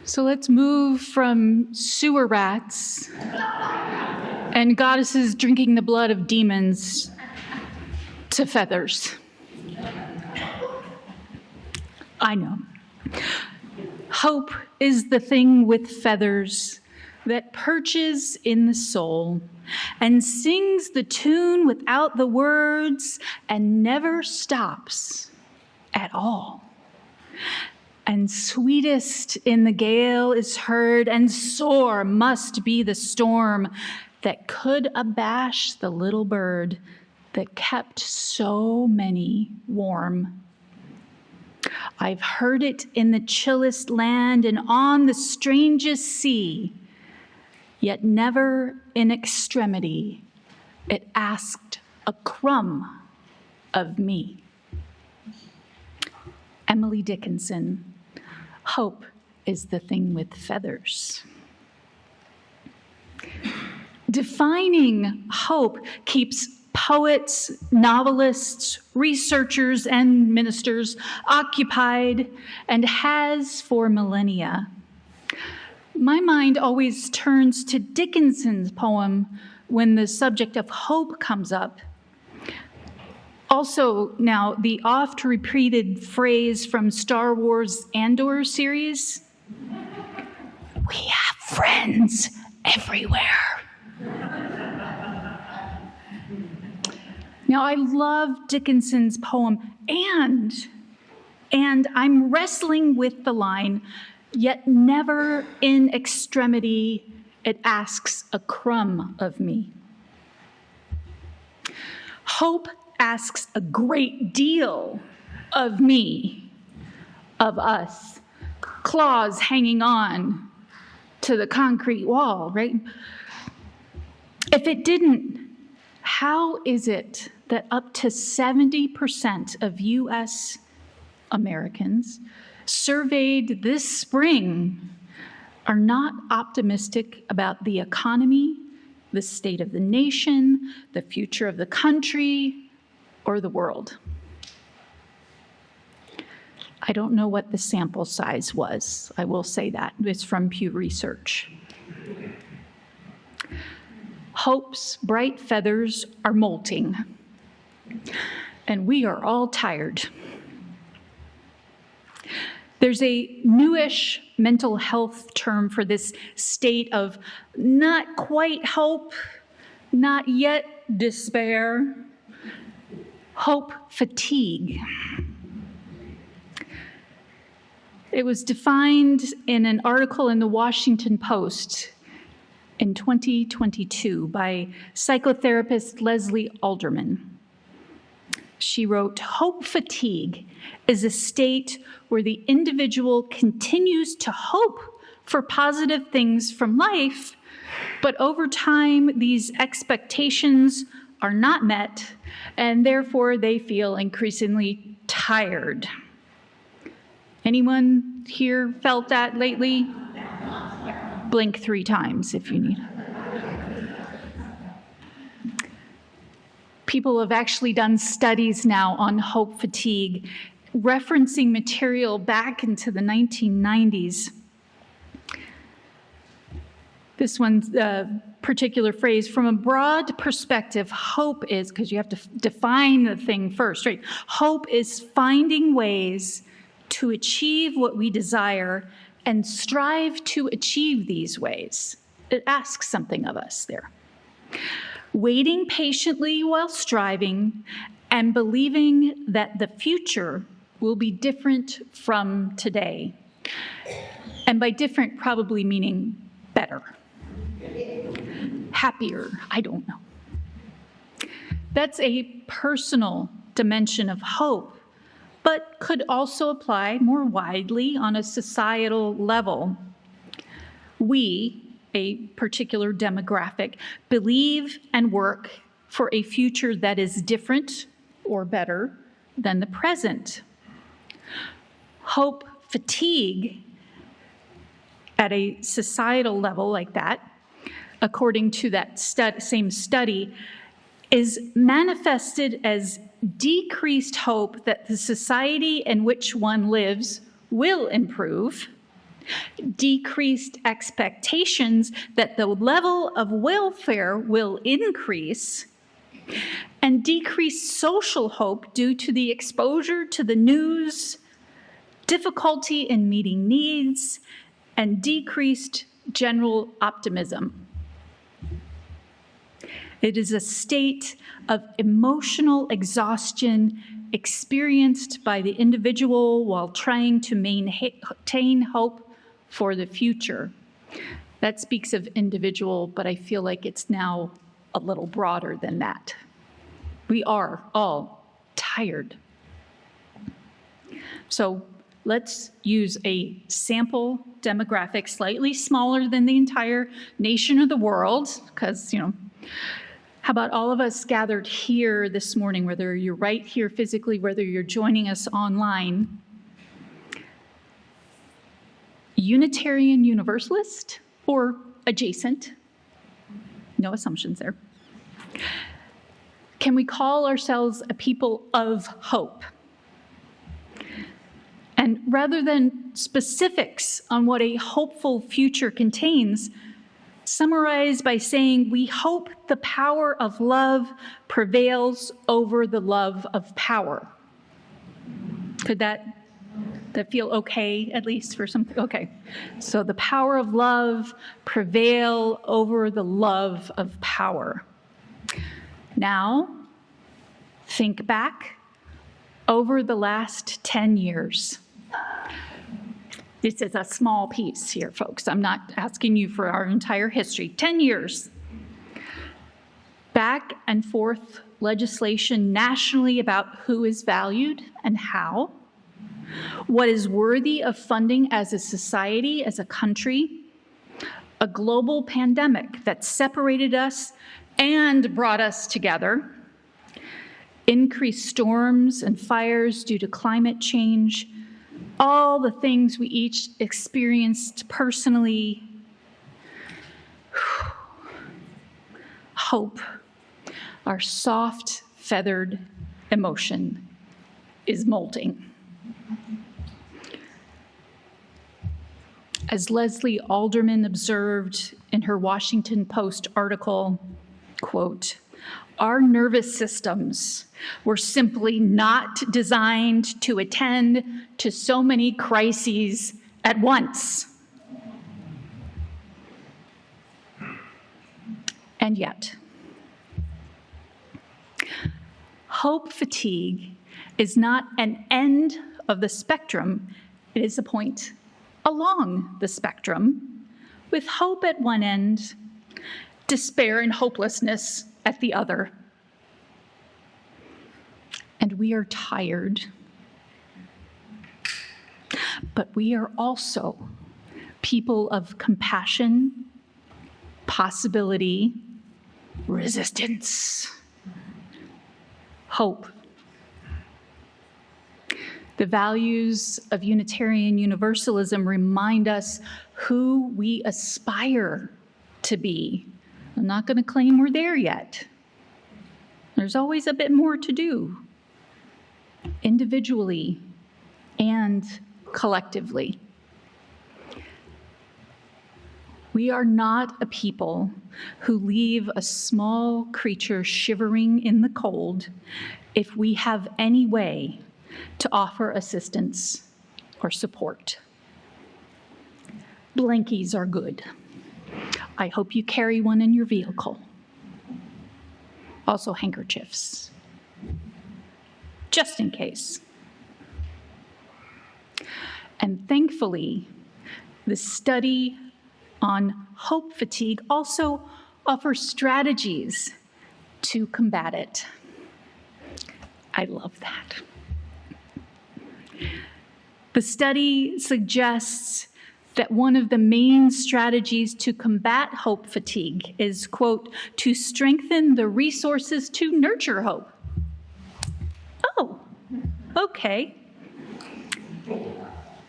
So let's move from sewer rats and goddesses drinking the blood of demons to feathers. I know. Hope is the thing with feathers that perches in the soul and sings the tune without the words and never stops at all. And sweetest in the gale is heard, and sore must be the storm that could abash the little bird that kept so many warm. I've heard it in the chillest land and on the strangest sea, yet never in extremity it asked a crumb of me. Emily Dickinson, hope is the thing with feathers. Defining hope keeps poets, novelists, researchers, and ministers occupied and has for millennia. My mind always turns to Dickinson's poem when the subject of hope comes up. Also, now, the oft-repeated phrase from Star Wars Andor series, "We have friends everywhere." Now, I love Dickinson's poem, and I'm wrestling with the line, "Yet never in extremity it asks a crumb of me." Hope asks a great deal of me, of us, claws hanging on to the concrete wall, right? If it didn't, how is it that up to 70% of US Americans surveyed this spring are not optimistic about the economy, the state of the nation, the future of the country, or the world? I don't know what the sample size was. I will say that. It's from Pew Research. Hope's bright feathers are molting, and we are all tired. There's a newish mental health term for this state of not quite hope, not yet despair. Hope fatigue. It was defined in an article in the Washington Post in 2022 by psychotherapist Leslie Alderman. She wrote, "Hope fatigue is a state where the individual continues to hope for positive things from life, but over time these expectations are not met, and therefore they feel increasingly tired." Anyone here felt that lately? Blink 3 times if you need. People have actually done studies now on hope fatigue, referencing material back into the 1990s. This one's particular phrase, from a broad perspective, hope is, because you have to define the thing first, right? Hope is finding ways to achieve what we desire and strive to achieve these ways. It asks something of us there. Waiting patiently while striving and believing that the future will be different from today. And by different, probably meaning better. Happier, I don't know. That's a personal dimension of hope, but could also apply more widely on a societal level. We, a particular demographic, believe and work for a future that is different or better than the present. Hope fatigue at a societal level like that, according to that same study, is manifested as decreased hope that the society in which one lives will improve, decreased expectations that the level of welfare will increase, and decreased social hope due to the exposure to the news, difficulty in meeting needs, and decreased general optimism. It is a state of emotional exhaustion experienced by the individual while trying to maintain hope for the future. That speaks of individual, but I feel like it's now a little broader than that. We are all tired. So let's use a sample demographic slightly smaller than the entire nation or the world, because, how about all of us gathered here this morning, whether you're right here physically, whether you're joining us online, Unitarian Universalist or adjacent, no assumptions there. Can we call ourselves a people of hope? And rather than specifics on what a hopeful future contains, summarize by saying we hope the power of love prevails over the love of power. Could that feel okay, at least for something? Okay. So the power of love prevail over the love of power. Now, think back over the last 10 years. This is a small piece here, folks. I'm not asking you for our entire history. 10 years. Back and forth legislation nationally about who is valued and how, what is worthy of funding as a society, as a country, a global pandemic that separated us and brought us together, increased storms and fires due to climate change, all the things we each experienced personally. Hope, our soft, feathered emotion, is molting. As Leslie Alderman observed in her Washington Post article, quote, "Our nervous systems were simply not designed to attend to so many crises at once." And yet, hope fatigue is not an end of the spectrum, it is a point along the spectrum, with hope at one end, despair and hopelessness at the other. And we are tired, but we are also people of compassion, possibility, resistance, hope. The values of Unitarian Universalism remind us who we aspire to be. I'm not going to claim we're there yet. There's always a bit more to do, individually and collectively. We are not a people who leave a small creature shivering in the cold if we have any way to offer assistance or support. Blankies are good. I hope you carry one in your vehicle. Also handkerchiefs, just in case. And thankfully, the study on hope fatigue also offers strategies to combat it. I love that. The study suggests that one of the main strategies to combat hope fatigue is, quote, to strengthen the resources to nurture hope. Oh, okay.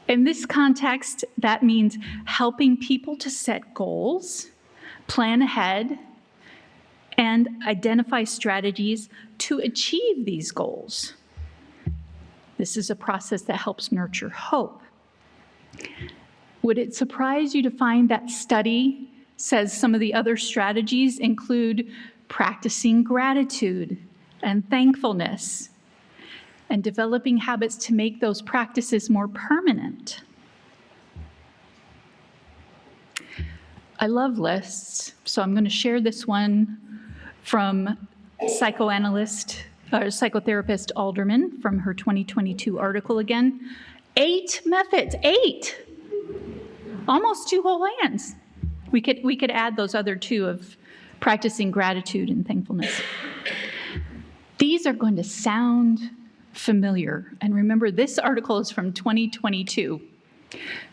In this context, that means helping people to set goals, plan ahead, and identify strategies to achieve these goals. This is a process that helps nurture hope. Would it surprise you to find that study says some of the other strategies include practicing gratitude and thankfulness and developing habits to make those practices more permanent? I love lists, so I'm going to share this one from psychotherapist Alderman from her 2022 article again. 8 methods, 8! Almost 2 whole hands. We could add those other 2 of practicing gratitude and thankfulness. These are going to sound familiar. And remember, this article is from 2022,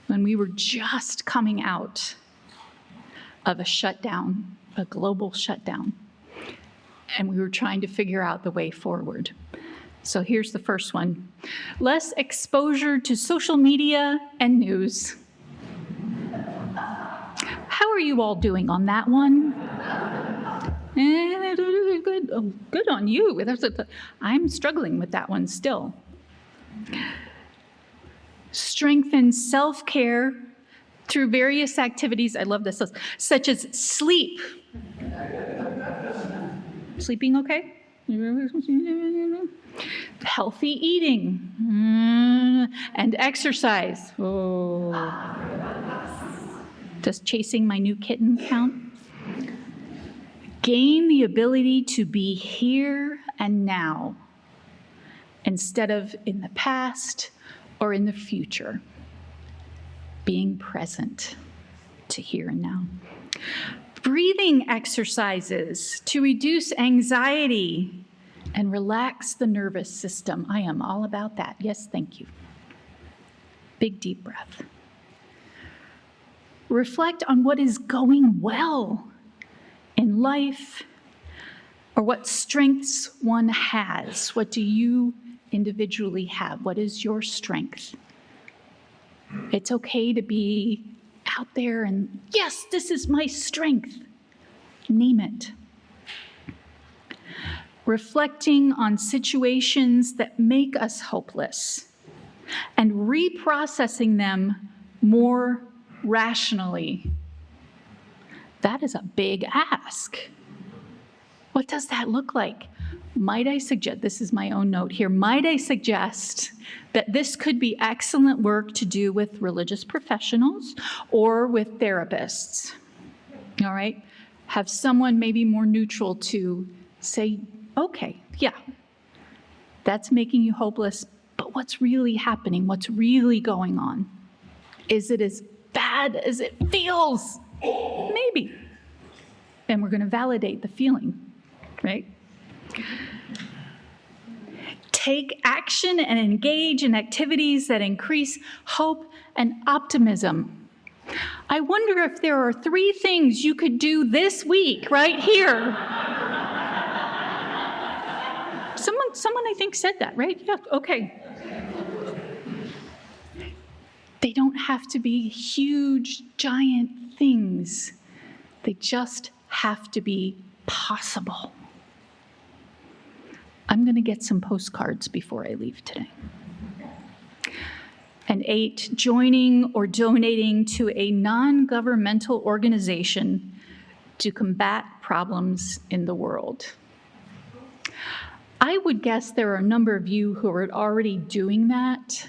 when we were just coming out of a shutdown, a global shutdown. And we were trying to figure out the way forward. So here's the first one. Less exposure to social media and news. How are you all doing on that one? Good. Oh, good on you. I'm struggling with that one still. Strengthen self-care through various activities. I love this list, such as sleep. Sleeping okay? Healthy eating and exercise. Oh. Does chasing my new kitten count? Gain the ability to be here and now instead of in the past or in the future. Being present to here and now. Breathing exercises to reduce anxiety and relax the nervous system. I am all about that. Yes, thank you. Big deep breath. Reflect on what is going well in life or what strengths one has. What do you individually have? What is your strength? It's okay to be out there and, yes, this is my strength. Name it. Reflecting on situations that make us hopeless and reprocessing them more rationally. That is a big ask. What does that look like? Might I suggest, this is my own note here, might I suggest that this could be excellent work to do with religious professionals or with therapists, all right? Have someone maybe more neutral to say, okay, yeah, that's making you hopeless, but what's really happening? What's really going on? Is it as bad as it feels? Maybe. And we're going to validate the feeling, right? Take action and engage in activities that increase hope and optimism. I wonder if there are 3 things you could do this week right here. Someone I think said that, right? Yeah, okay. They don't have to be huge, giant things. They just have to be possible. I'm going to get some postcards before I leave today. And 8, joining or donating to a non-governmental organization to combat problems in the world. I would guess there are a number of you who are already doing that.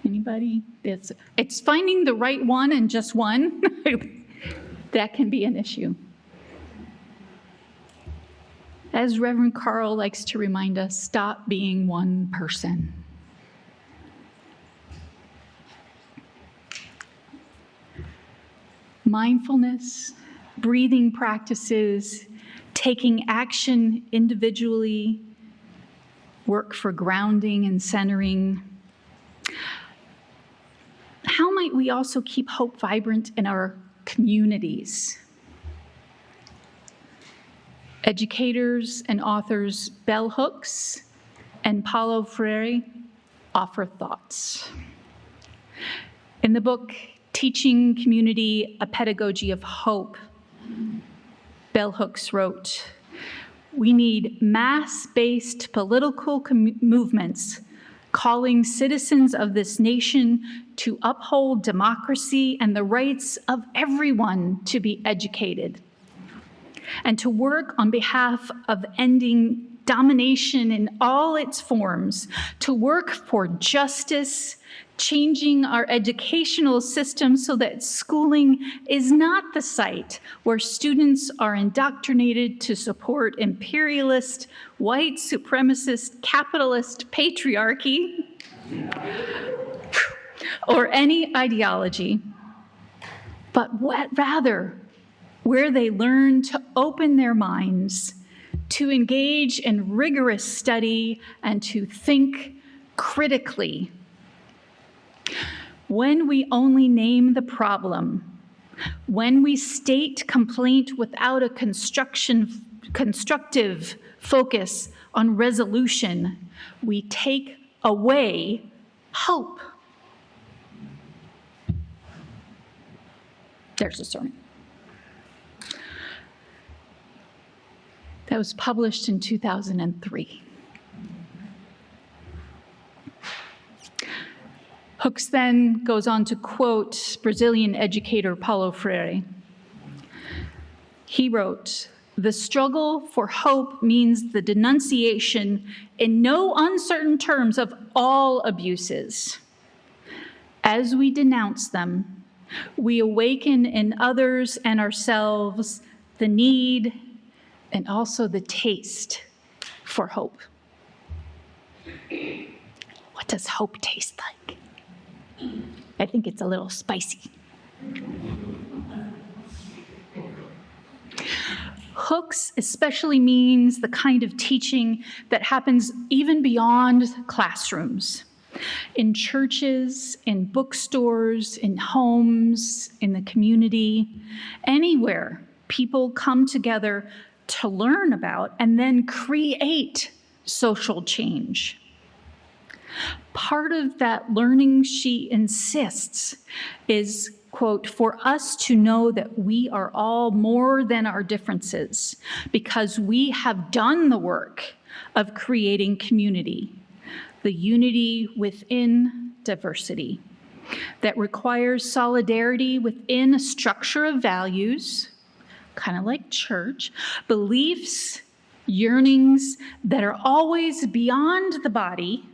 Anybody? It's finding the right one and just one. That can be an issue. As Reverend Carl likes to remind us, stop being one person. Mindfulness, breathing practices, taking action individually, work for grounding and centering. How might we also keep hope vibrant in our communities? Educators and authors Bell Hooks and Paulo Freire offer thoughts. In the book, Teaching Community, A Pedagogy of Hope, Bell Hooks wrote, "We need mass-based political movements, calling citizens of this nation to uphold democracy and the rights of everyone to be educated, and to work on behalf of ending domination in all its forms, to work for justice, changing our educational system so that schooling is not the site where students are indoctrinated to support imperialist, white supremacist, capitalist patriarchy, or any ideology, but rather where they learn to open their minds, to engage in rigorous study, and to think critically. When we only name the problem, when we state complaint without a constructive focus on resolution, we take away hope. There's a sermon. That was published in 2003. Hooks then goes on to quote Brazilian educator Paulo Freire. He wrote, "The struggle for hope means the denunciation in no uncertain terms of all abuses. As we denounce them, we awaken in others and ourselves the need and also the taste for hope." What does hope taste like? I think it's a little spicy. Hooks especially means the kind of teaching that happens even beyond classrooms, in churches, in bookstores, in homes, in the community, anywhere people come together to learn about and then create social change. Part of that learning, she insists, is, quote, "for us to know that we are all more than our differences because we have done the work of creating community, the unity within diversity that requires solidarity within a structure of values, kind of like church, beliefs, yearnings that are always beyond the body,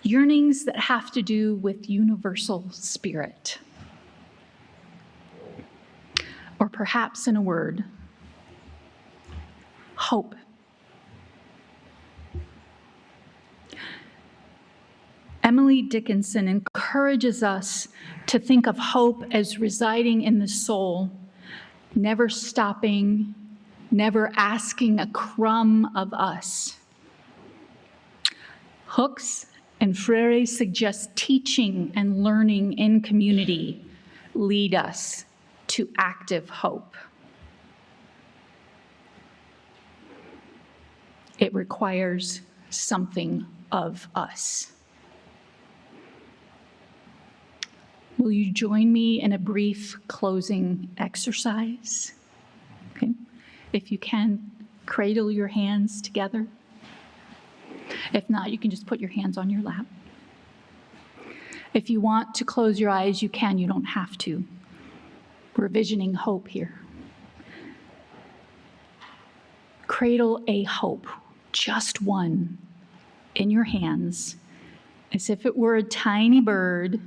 yearnings that have to do with universal spirit." Or perhaps in a word, hope. Emily Dickinson encourages us to think of hope as residing in the soul, never stopping, never asking a crumb of us. Hooks and Freire suggest teaching and learning in community lead us to active hope. It requires something of us. Will you join me in a brief closing exercise? Okay. If you can, cradle your hands together. If not, you can just put your hands on your lap. If you want to close your eyes, you can. You don't have to. We're visioning hope here. Cradle a hope, just one, in your hands, as if it were a tiny bird,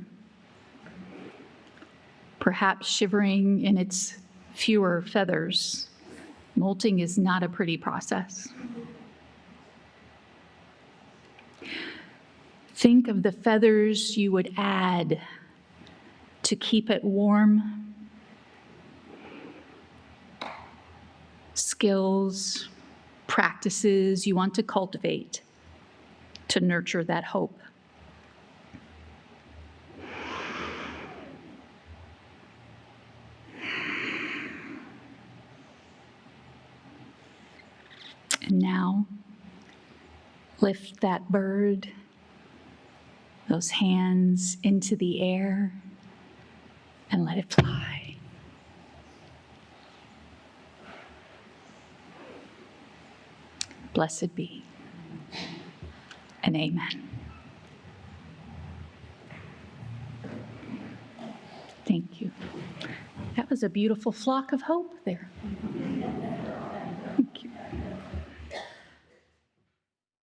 perhaps shivering in its fewer feathers. Molting is not a pretty process. Think of the feathers you would add to keep it warm. Skills, practices you want to cultivate to nurture that hope. And now, lift that bird, those hands into the air, and let it fly. Blessed be, and amen. Thank you. That was a beautiful flock of hope there.